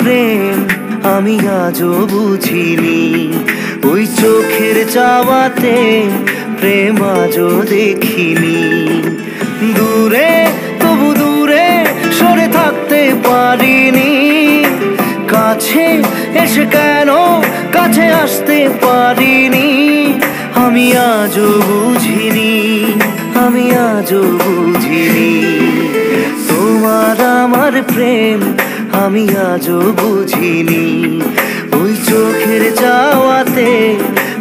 প্রেম আমি আজও বুঝিনি, ওই চোখের চাওয়াতে প্রেম আজও দেখিনি। দূরে তবু দূরে সরে থাকতে পারিনি, কাছে এসে কেন কাছে আসতে পারিনি। আমি আজও বুঝিনি, আমি আজও বুঝিনি তোমার আমার প্রেম আমি আজও বুঝিনি, ওই চোখের চাওয়াতে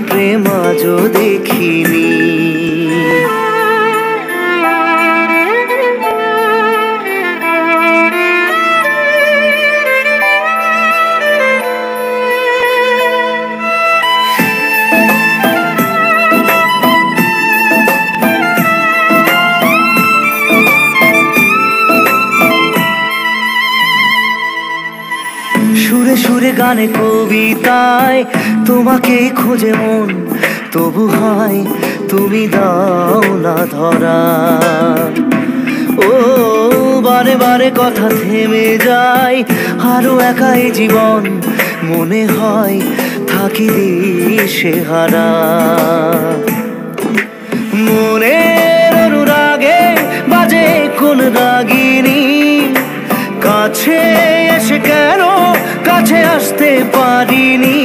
প্রেম আজও দেখিনি। সুরে সুরে গানে কবিতায় তোমাকে খোঁজে মন, তবু হয় তুমি দাও না ধরা। ও বারে বারে কথা থেমে যায়, আরো একাই জীবন মনে হয় থাকি দিশে হারা। মনের অনুরাগে বাজে কোন রাগিনী, কাছে এসে কেন কাছে আসতে পারিনি।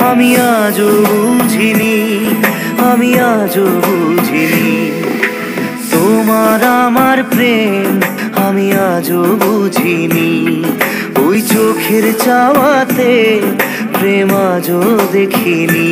আমি আজও বুঝিনি, আমি আজও বুঝিনি তোমার আমার প্রেম আমি আজও বুঝিনি, ওই চোখের চাওয়াতে প্রেম আজও দেখিনি।